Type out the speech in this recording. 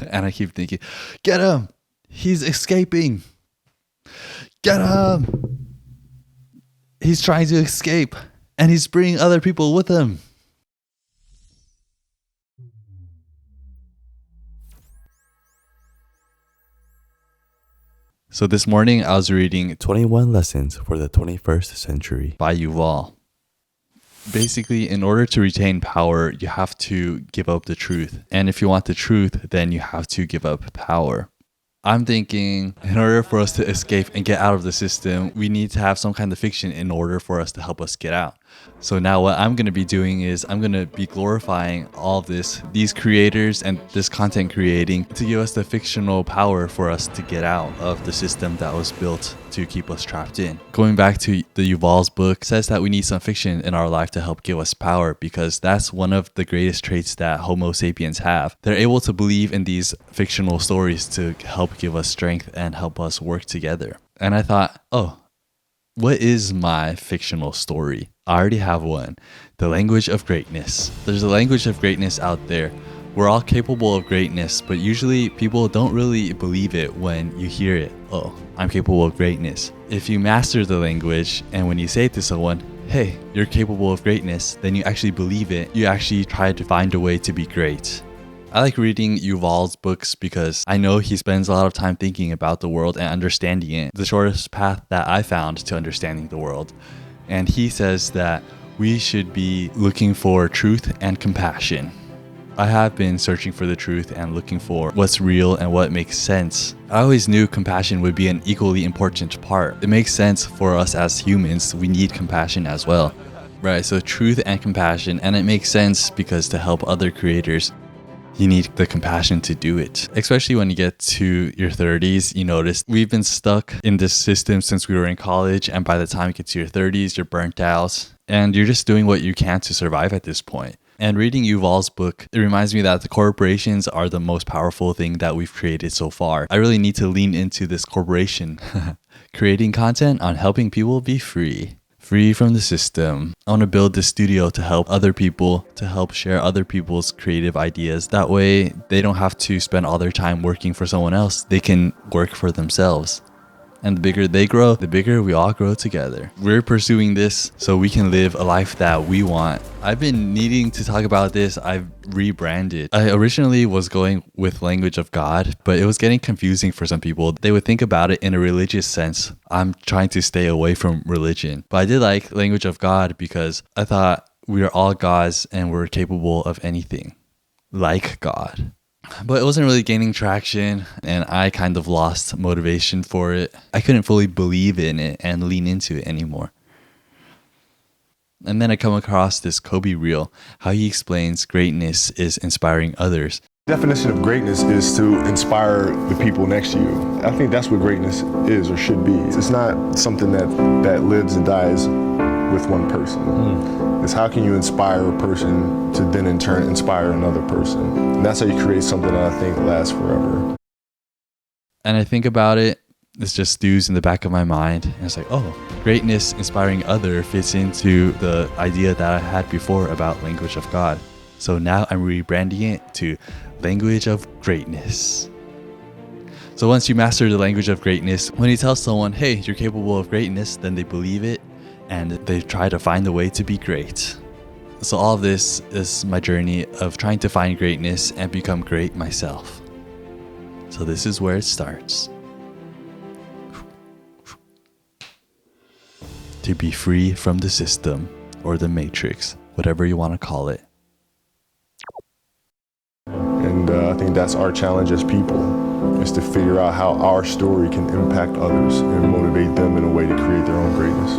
And I keep thinking, get him! He's escaping! Get him! He's trying to escape, and he's bringing other people with him. So this morning I was reading 21 Lessons for the 21st Century by Yuval. Basically, in order to retain power, you have to give up the truth. And if you want the truth, then you have to give up power. I'm thinking, in order for us to escape and get out of the system, we need to have some kind of fiction in order for us to help us get out. So now what I'm going to be doing is I'm going to be glorifying all of these creators and this content creating to give us the fictional power for us to get out of the system that was built to keep us trapped in. Going back to the Yuval's book, says that we need some fiction in our life to help give us power, because that's one of the greatest traits that Homo sapiens have. They're able to believe in these fictional stories to help give us strength and help us work together. And I thought, what is my fictional story? I already have one. The language of greatness. There's a language of greatness out there. We're all capable of greatness, but usually people don't really believe it when you hear it. I'm capable of greatness. If you master the language, and when you say it to someone, hey, you're capable of greatness, then you actually believe it. You actually try to find a way to be great. I like reading Yuval's books because I know he spends a lot of time thinking about the world and understanding it. The shortest path that I found to understanding the world. And he says that we should be looking for truth and compassion. I have been searching for the truth and looking for what's real and what makes sense. I always knew compassion would be an equally important part. It makes sense for us as humans. We need compassion as well. Right, so truth and compassion. And it makes sense because to help other creators, you need the compassion to do it. Especially when you get to your 30s, you notice we've been stuck in this system since we were in college, and by the time you get to your 30s, you're burnt out, and you're just doing what you can to survive at this point. And reading Yuval's book, it reminds me that the corporations are the most powerful thing that we've created so far. I really need to lean into this corporation. Creating content on helping people be free from the system. I want to build this studio to help other people, to help share other people's creative ideas. That way, they don't have to spend all their time working for someone else. They can work for themselves. And the bigger they grow, the bigger we all grow together. We're pursuing this so we can live a life that we want. I've been needing to talk about this. I've rebranded. I originally was going with language of God, but it was getting confusing for some people. They would think about it in a religious sense. I'm trying to stay away from religion. But I did like language of God because I thought we are all gods and we're capable of anything like God. But it wasn't really gaining traction, and I kind of lost motivation for it. I couldn't fully believe in it and lean into it anymore. And then I come across this Kobe reel, how he explains greatness is inspiring others. The definition of greatness is to inspire the people next to you. I think that's what greatness is or should be. It's not something that lives and dies with one person. It's how can you inspire a person to then in turn inspire another person. And that's how you create something that I think lasts forever. And I think about it, it's just stews in the back of my mind. And it's like, greatness inspiring other fits into the idea that I had before about language of God. So now I'm rebranding it to language of greatness. So once you master the language of greatness, when you tell someone, hey, you're capable of greatness, then they believe it and they try to find a way to be great. So all of this is my journey of trying to find greatness and become great myself. So this is where it starts. To be free from the system or the matrix, whatever you want to call it. And I think that's our challenge as people, is to figure out how our story can impact others and motivate them in a way to create their own greatness.